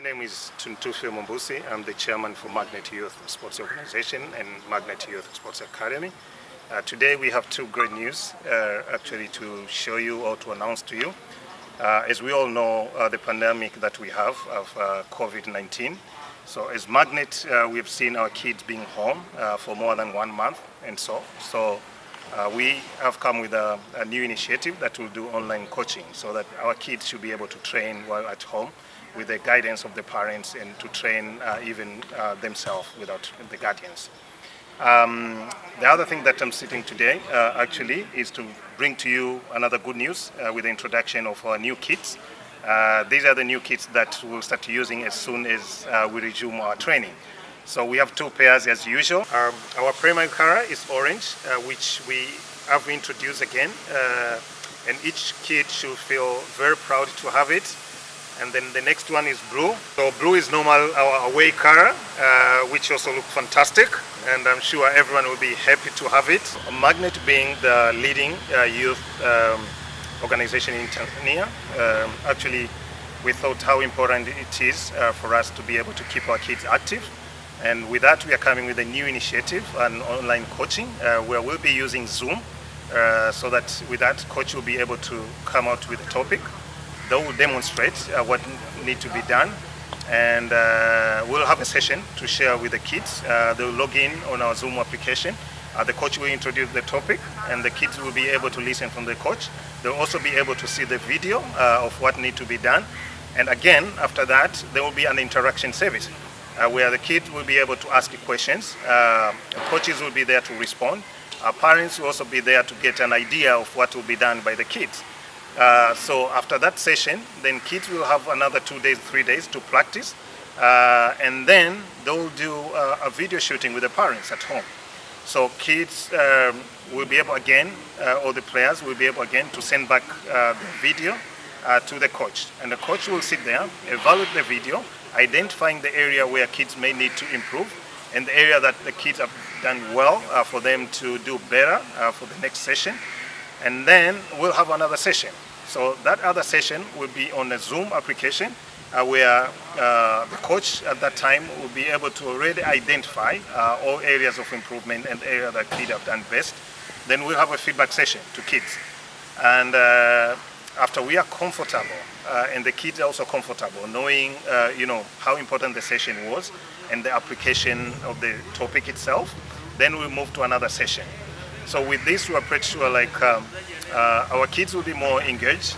name is Tuntufe Mumbusi. I'm the chairman for Magnet Youth Sports Organization and Magnet Youth Sports Academy. Today we have two great news actually to show you or to announce to you. As we all know, the pandemic that we have of COVID-19. So as Magnet, we've seen our kids being home for more than 1 month and so we have come with a new initiative that will do online coaching so that our kids should be able to train while at home with the guidance of the parents and to train even themselves without the guardians. The other thing that I'm sitting today actually is to bring to you another good news with the introduction of our new kits. These are the new kits that we'll start using as soon as we resume our training. So we have two pairs as usual. Our primary color is orange, which we have introduced again, and each kid should feel very proud to have it. And then the next one is blue. So blue is normal, our away color, which also look fantastic, and I'm sure everyone will be happy to have it. Magnet being the leading youth organization in Tanzania, actually we thought how important it is for us to be able to keep our kids active. And with that, we are coming with a new initiative, an online coaching, where we'll be using Zoom, so that with that, coach will be able to come out with a topic. They will demonstrate what needs to be done, and we'll have a session to share with the kids. They'll log in on our Zoom application. The coach will introduce the topic, and the kids will be able to listen from the coach. They'll also be able to see the video of what needs to be done. And again, after that, there will be an interaction service where the kids will be able to ask questions. Coaches will be there to respond. Parents will also be there to get an idea of what will be done by the kids. So after that session, then kids will have another 2 days, 3 days to practice, and then they'll do a video shooting with the parents at home. So kids will be able again, or the players will be able again to send back the video to the coach, and the coach will sit there, evaluate the video, identifying the area where kids may need to improve, and the area that the kids have done well for them to do better for the next session. And then we'll have another session. So that other session will be on a Zoom application where the coach at that time will be able to already identify all areas of improvement and areas that kids have done best. Then we'll have a feedback session to kids. And after we are comfortable, and the kids are also comfortable, knowing how important the session was and the application of the topic itself, then we'll move to another session. So with this, we are pretty sure our kids will be more engaged,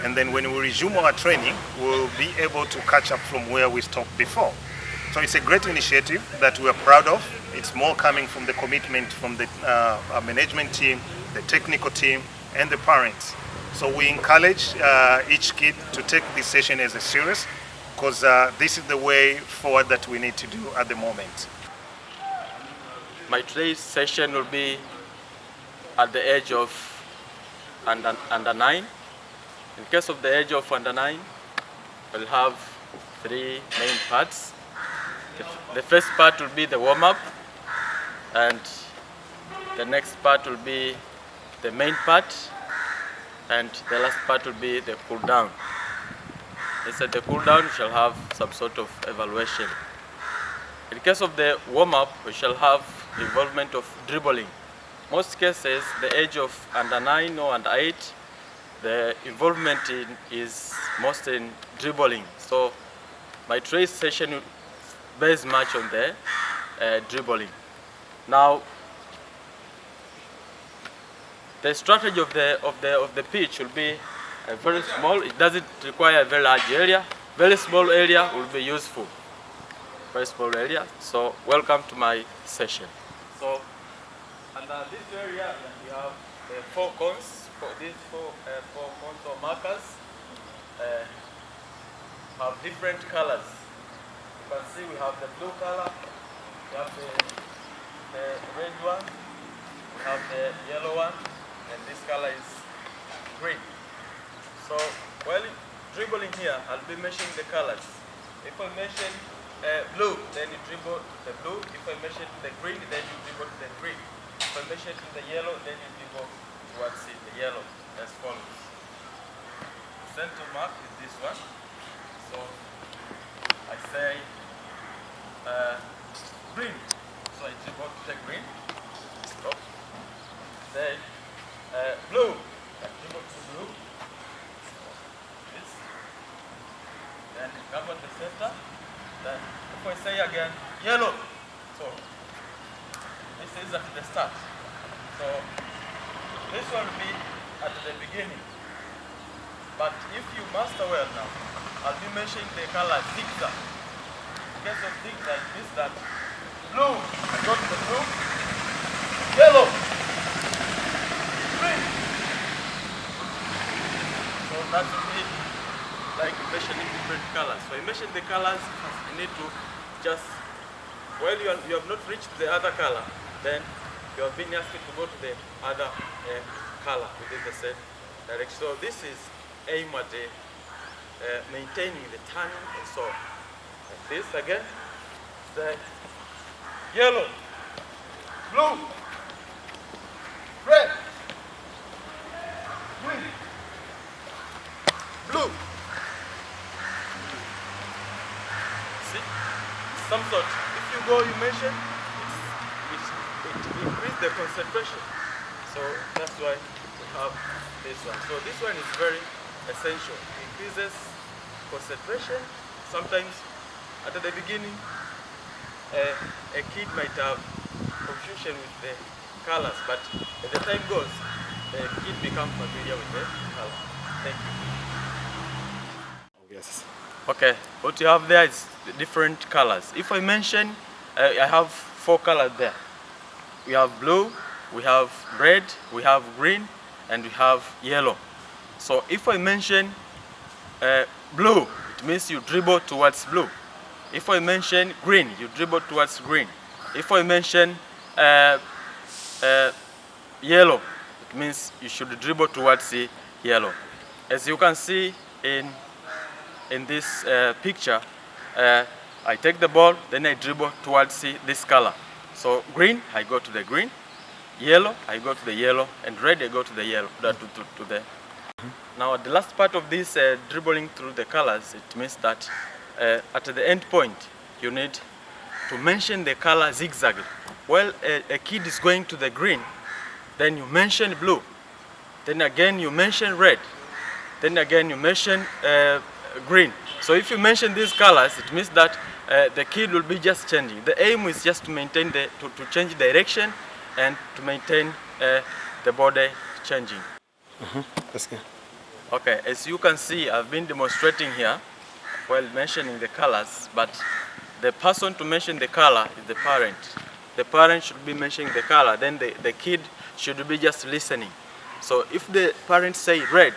and then when we resume our training, we'll be able to catch up from where we stopped before. So it's a great initiative that we are proud of. It's more coming from the commitment from the management team, the technical team, and the parents. So we encourage each kid to take this session as a serious, because this is the way forward that we need to do at the moment. My today's session will be at the age of under 9. In case of the age of under 9, we'll have 3 main parts. The first part will be the warm-up, and the next part will be the main part, and the last part will be the cool down. Inside the cool down, we shall have some sort of evaluation. In case of the warm-up, we shall have involvement of dribbling. Most cases, the age of under 9 or under 8, the involvement is most in dribbling. So my trade session based much on the dribbling. Now, the strategy of the pitch will be very small. It doesn't require a very large area. Very small area will be useful. Very small area. So welcome to my session. So under this area, we have the 4 cones. These four cones or markers have different colors. You can see we have the blue color, we have the red one, we have the yellow one, and this color is green. So while dribbling here, I'll be mentioning the colors. If I mention blue, then you dribble the blue. If I mention the green, then you dribble the green. If I mention the yellow, then you dribble towards the yellow, as follows. The center mark is this one. So I cover the center. Then if I say again, yellow. So this is at the start. So this will be at the beginning. But if you master well now, I'll be mentioning the color zigzag. In case of zigzag, it means that blue, I got the blue, yellow, green. So that will be like mentioning different colors. So I mention the colors, you need to just, while you have not reached the other color, then you have been asked to go to the other color within the same direction. So this is aim at maintaining the turning and so on. Like this again, the yellow, blue, red, green, blue. See, some sort. If you go, you mention it increases the concentration. So that's why we have this one. So this one is very essential. It increases concentration. Sometimes at the beginning, a kid might have confusion with the colors, but as the time goes, the kid becomes familiar with the color. Thank you. Yes. Okay, what you have there is the different colors. If I mention, I have 4 colors there. We have blue, we have red, we have green, and we have yellow. So if I mention blue, it means you dribble towards blue. If I mention green, you dribble towards green. If I mention yellow, it means you should dribble towards the yellow. As you can see in this picture, I take the ball, then I dribble towards this color. So green, I go to the green. Yellow, I go to the yellow, and red, I go to the yellow. Now, at the last part of this dribbling through the colors, it means that at the end point, you need to mention the color zigzag. Well, a kid is going to the green, then you mention blue, then again you mention red, then again you mention green. So if you mention these colors, it means that the kid will be just changing. The aim is just to maintain to change direction and to maintain the body changing. That's good. Okay, as you can see, I've been demonstrating here while mentioning the colors, but the person to mention the color is the parent. The parent should be mentioning the color, then the kid should be just listening. So if the parents say red,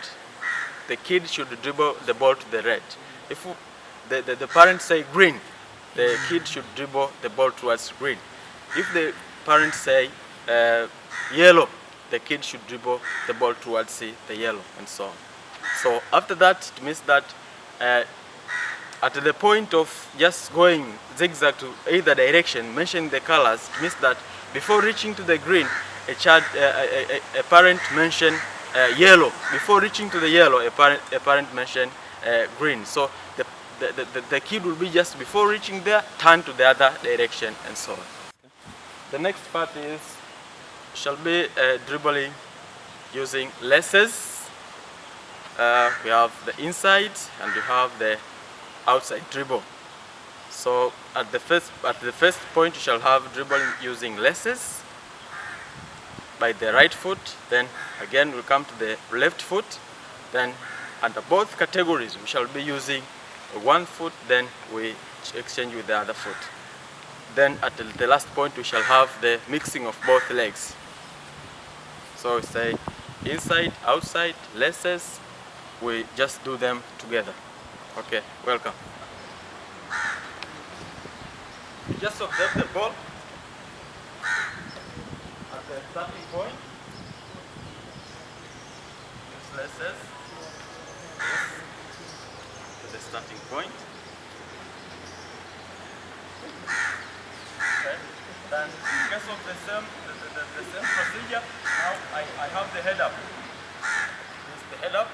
the kid should dribble the ball to the red. If the parents say green, the kid should dribble the ball towards green. If the parents say yellow, the kid should dribble the ball towards the yellow, and so on. So after that, it means that at the point of just going zigzag to either direction, mentioning the colors, it means that before reaching to the green, a parent mention yellow. Before reaching to the yellow, a parent mention green. So the kid will be just before reaching there, turn to the other direction, and so on. The next part shall be dribbling using laces. We have the inside and we have the outside dribble. So at the first point, you shall have dribbling using laces by the right foot. Then again we'll come to the left foot. Then under both categories, we shall be using one foot. Then we exchange with the other foot. Then at the last point, we shall have the mixing of both legs. So we say inside, outside, laces. We just do them together. Okay, welcome. You just observe the ball at the starting point. Use laces to the starting point. Okay. Then in case of the same procedure, now I have the head up. This is the head up.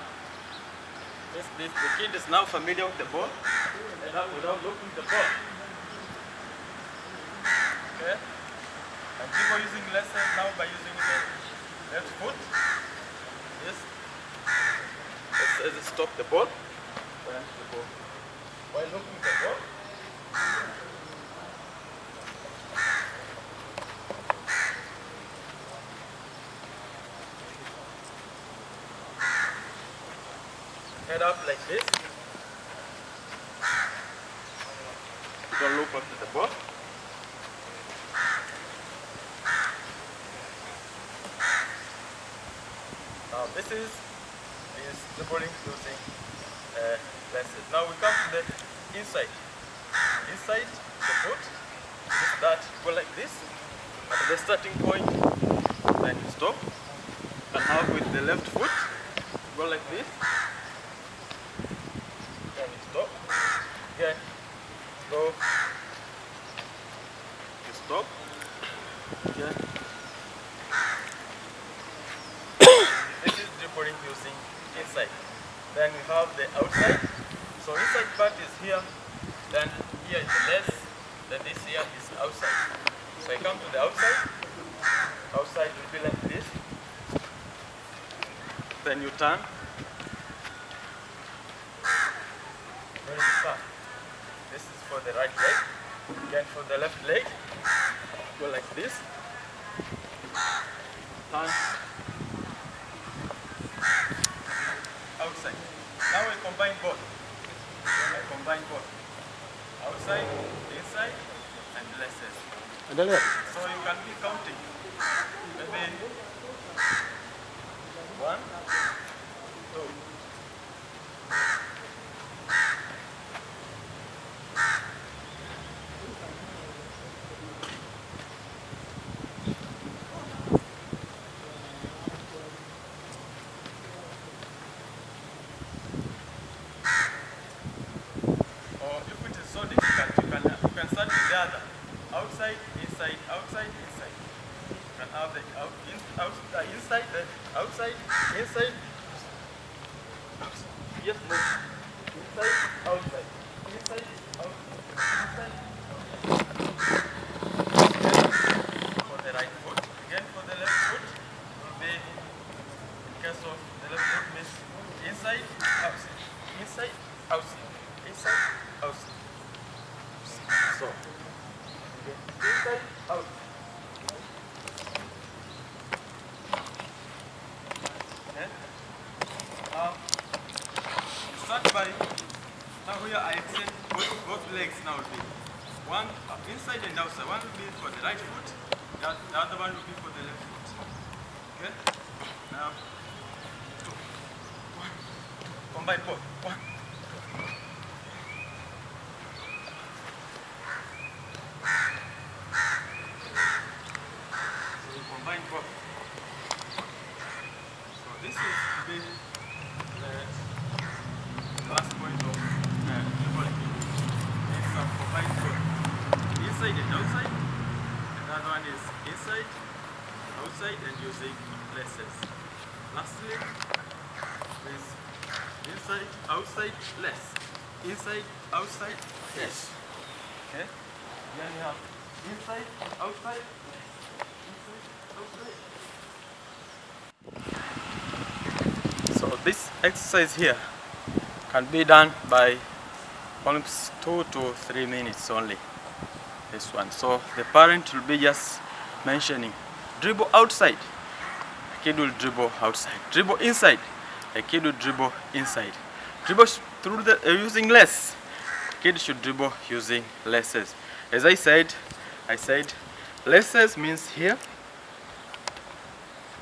The kid is now familiar with the ball, without looking at the ball. Okay? And people using lessons now by using the left foot. Yes. Let's stop the ball. while looking the ball. Head up like this. Don't look up to the ball. Now this is dribbling using lenses. Now we come to the inside. Inside the foot, you start go like this. At the starting point, then you stop. And half with the left foot, go like this. Then you stop. Again, go. You stop. Again. This is dribbling using inside. Then we have the outside. So inside part is here. Then here is the less. Then this here is outside. So I come to the outside. Outside will be like this. Then you turn. When you turn, this is for the right leg. Again for the left leg, go like this. Turn. Outside. Now I combine both. Outside, inside, and lesses. So you can be counting. Maybe 1, 2. Or if it is so difficult, you can start with the other. Outside, inside, outside, inside. You can have the inside, the outside, inside. Yes, no. Inside, outside. Inside, outside. Inside. For the right foot. Again for the left foot. In case of the left foot means inside, outside. Inside, outside. Inside, outside. So. Inside, out. Okay. Start by, now here I extend both legs now will be. One inside and outside. One will be for the right foot, the other one will be for the left foot. Okay? Now, combine both. 1. Combine both. So this is the last point of dribbling. It's combine both. Inside and outside. Another one is inside, outside, and using laces. Lastly, is inside, outside, less. Inside, outside, less. Okay? Then we have inside, outside. So this exercise here can be done by almost 2 to 3 minutes only. This one. So the parent will be just mentioning, dribble outside, a kid will dribble outside. Dribble inside, a kid will dribble inside. Dribble through the using less, kid should dribble using laces. As I said laces means here,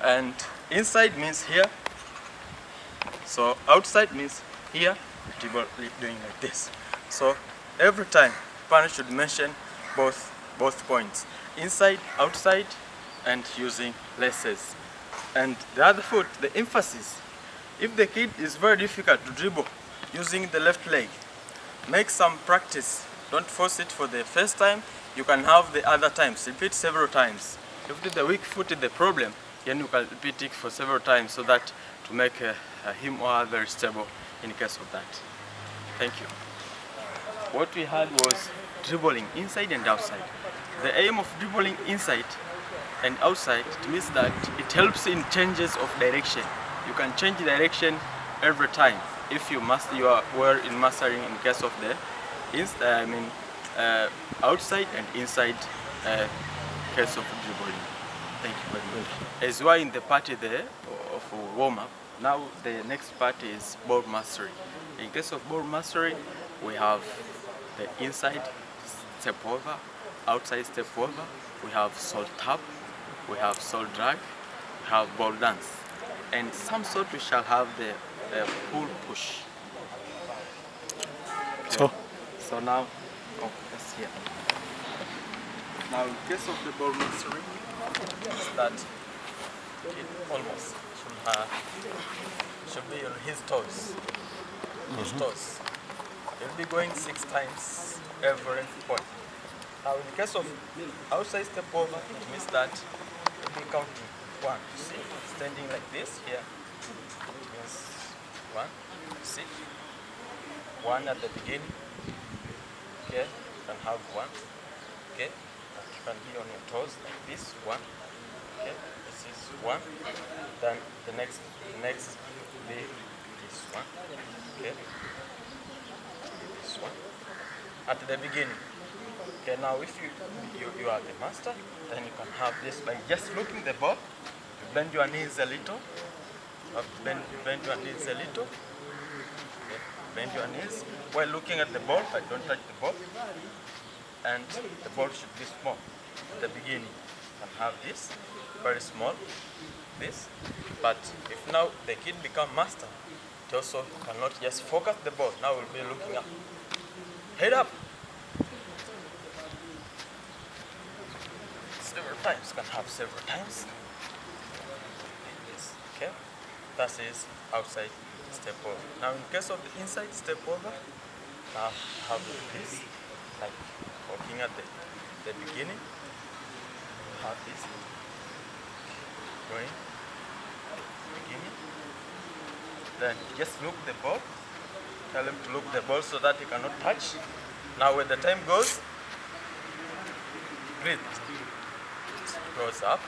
and inside means here. So outside means here, dribble doing like this. So every time parent should mention both points, inside, outside, and using laces. And the other foot, the emphasis, if the kid is very difficult to dribble using the left leg, make some practice. Don't force it for the first time. You can have the other times, repeat several times. If the weak foot is the problem, then you can repeat it for several times so that to make him or her very stable in case of that. Thank you. What we had was dribbling inside and outside. The aim of dribbling inside and outside, it means that it helps in changes of direction. You can change direction every time if you are well in mastering in case of the outside and inside case of dribbling. Thank you very much. As we are in the party there of warm-up, now the next part is ball mastery. In case of ball mastery, we have the inside step over, outside step over, we have salt tap, we have salt drag, we have ball dance. And some sort we shall have the pull push. Okay. So now, that's here. Now in case of the ball mastery, that it almost should be on his toes. His toes. He'll be going 6 times every point. Now in the case of outside step over, it means that he'll be counting 1. See, standing like this here. It means 1. See, 1 at the beginning. Okay, you can have 1. Okay, you can be on your toes like this. 1. Okay, this is 1. Then the next will be this 1. Okay, this 1 at the beginning. Okay, now if you are the master, then you can have this by just looking the ball. You bend your knees a little. Bend your knees a little. Okay, bend your knees while looking at the ball, but don't touch the ball. And the ball should be small at the beginning. You can have this very small, this. But if now the kid become master, it also cannot just focus the ball. Now we'll be looking up. Head up. Several times, can have several times. This, okay? That is outside step over. Now in case of the inside step over, now have this, like walking at the beginning. Have this going beginning. Then just look the ball. Tell him to look the ball so that he cannot touch. Now when the time goes, breathe. Goes up.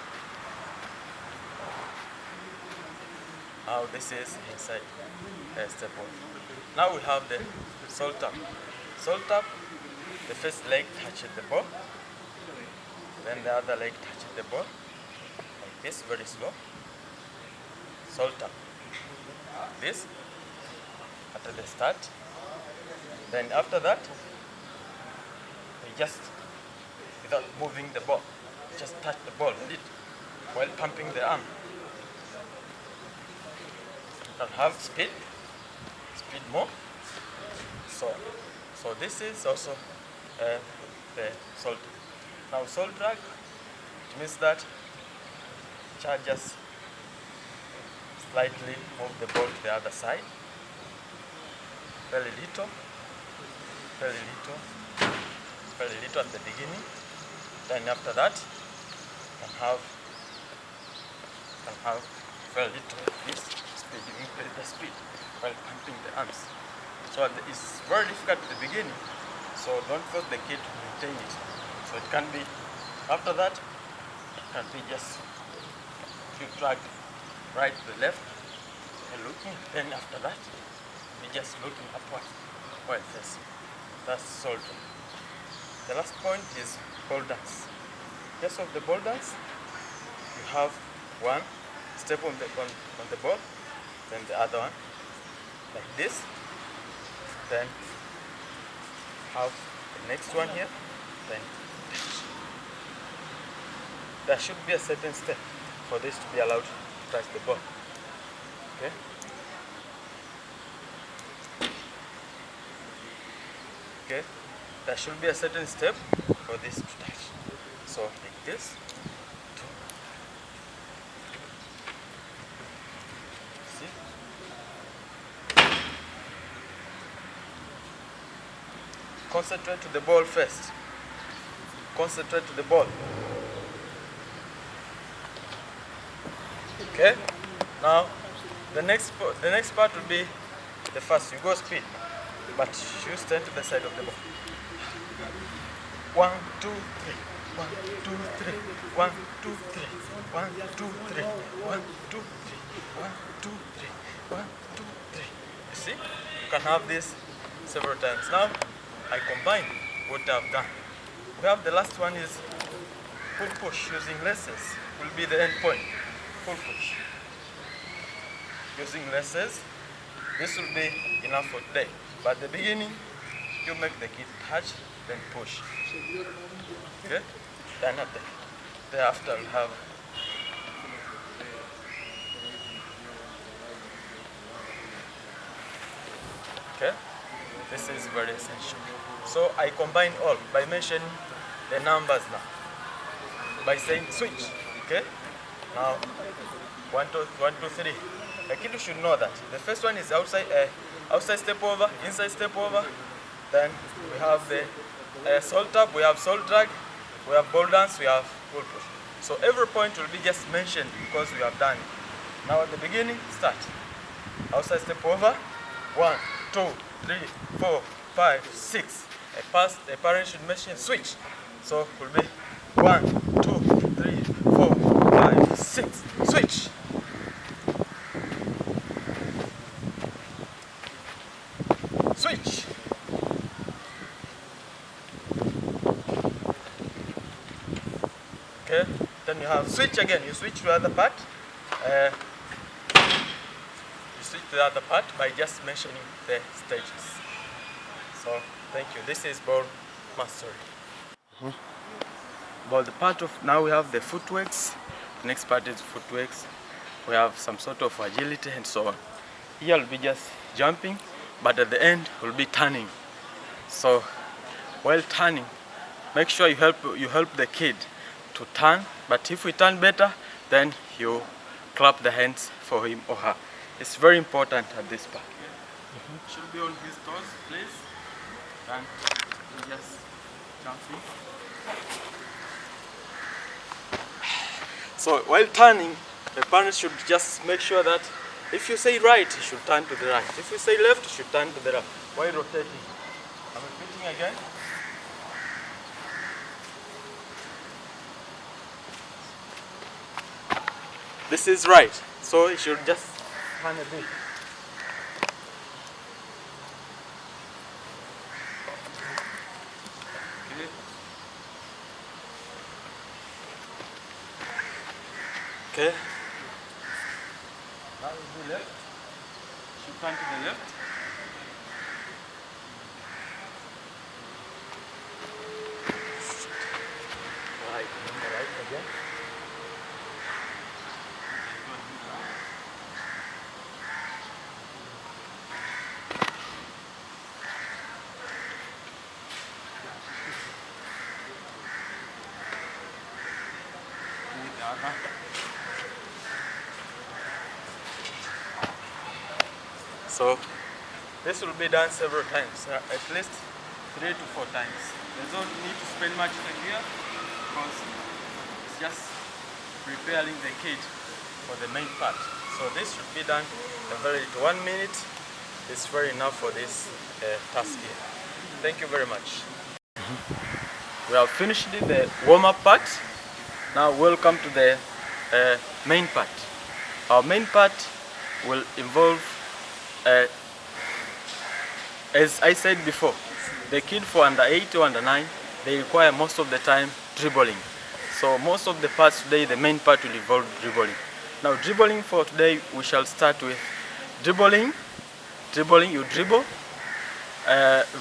Now this is inside step over. Now we have the salt tap. Salt tap, the first leg touches the ball, then the other leg touches the ball, like this, very slow. Salt tap. This at the start. Then after that, we just, without moving the ball, just touch the ball with it while pumping the arm. You can have speed more. So this is also the salt. Now salt drag, it means that chargers slightly move the ball to the other side. Very little at the beginning. Then after that, you can have very little like this speed. You increase the speed while pumping the arms. So it's very difficult at the beginning. So don't force the kid to maintain it. So it can be, after that, it can be just you drag right to the left and looking. Then after that, be just looking upward while facing. That's salt. The last point is ball dance. Just of the ball dance, you have one step on the ball, then the other one like this, then have the next one here, then touch. There should be a certain step for this to be allowed to touch the ball. Okay? Okay? There should be a certain step for this to touch. So like this. See? Concentrate to the ball first. Concentrate to the ball. Okay? Now the next part will be the first. You go speed, but you stand to the side of the ball. 1, 2, 3. 1, 2, 3. 1, 2, 3. 1, 2, 3. 1, 2, 3. 1, 2, 3. 1, 2, 3. You see? You can have this several times. Now, I combine what I've done. We have the last one is pull push using laces will be the end point. Pull push. Using laces, this will be enough for today. But at the beginning, you make the kid touch, then push. Okay? Then at thereafter we have okay? This is very essential. So I combine all by mentioning the numbers now. By saying switch. Okay? Now 1, 2, 3. The kid should know that. The first one is outside step over, inside step over. Then we have the salt tap, we have salt drag, we have ball dance, we have pull push. So every point will be just mentioned because we have done it. Now at the beginning, start. Outside step over, 1, 2, 3, 4, 5, 6. A parent should mention switch. So it will be 1, 2, 3, 4, 5, 6. Switch. Switch. Okay. Then you have switch again. You switch to the other part. You switch to the other part by just mentioning the stages. So thank you. This is ball mastery. About the part of now we have the footworks. Next part is footworks. We have some sort of agility and so on. Here will be just jumping, but at the end will be turning. So while turning, make sure you help the kid to turn. But if we turn better, then you clap the hands for him or her. It's very important at this part. Should be on his toes, please. And just jumping. So while turning, the parent should just make sure that if you say right, you should turn to the right. If you say left, you should turn to the left. While rotating. I'm repeating again. This is right. So you should just turn a bit. Okay. Now we do left. Should turn to the left. Right. Right again. So this will be done several times, at least 3 to 4 times. You don't need to spend much time here because it's just preparing the kid for the main part. So this should be done in very 1 minute. It's very enough for this task here. Thank you very much. We have finished the warm-up part. Now welcome to the main part. Our main part will involve, as I said before, the kid for under 8 or under 9, they require most of the time dribbling. So most of the parts today, the main part will involve dribbling. Now dribbling for today, we shall start with dribbling. Dribbling, you dribble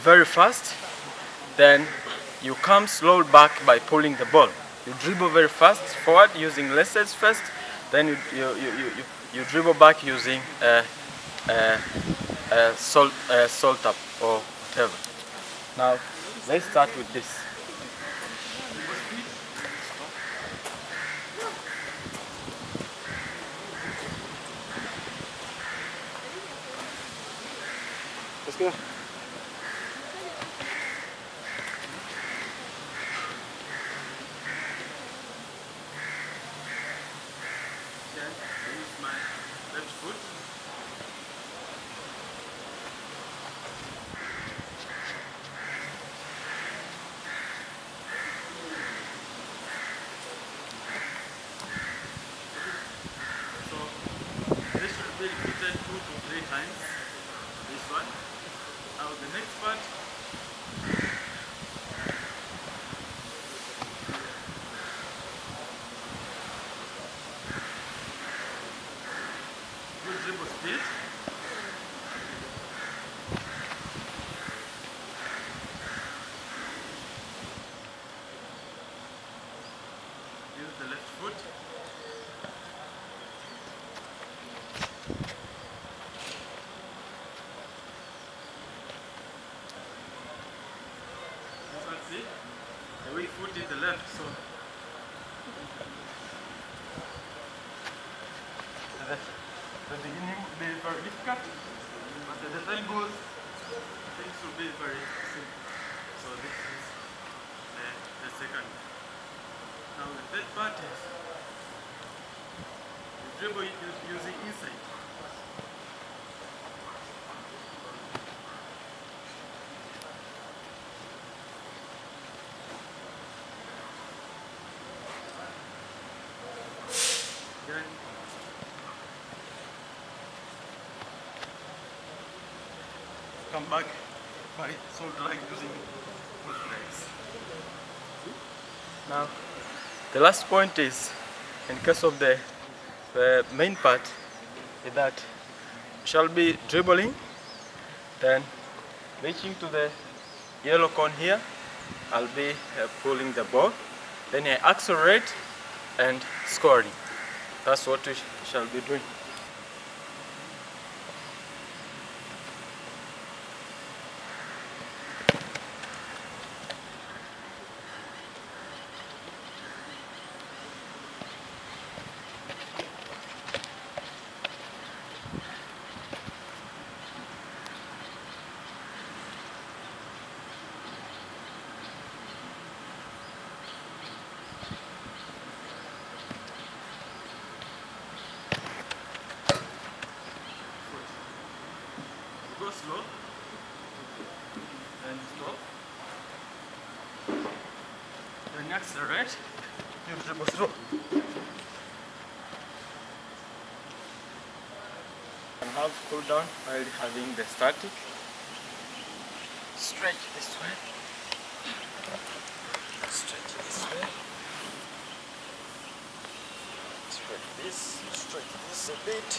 very fast, then you come slow back by pulling the ball. You dribble very fast forward using laces first, then you dribble back using salt tap or whatever. Now let's start with this. Let's go. Repeated 2 to 3 times. This one. see, the weak foot is the left, so the beginning will be very difficult, but as the time goes, things will be very simple. So this is the second. Now the third part is the dribble using inside. Then come back by sort of like using both legs. Now the last point is, in case of the main part, is that we shall be dribbling, then reaching to the yellow cone here, I'll be pulling the ball, then I accelerate and scoring. That's what we shall be doing. Go slow and stop. Then accelerate. You dribble slow. And have cool down while having the static. Stretch this way. Stretch this way. Stretch this a bit.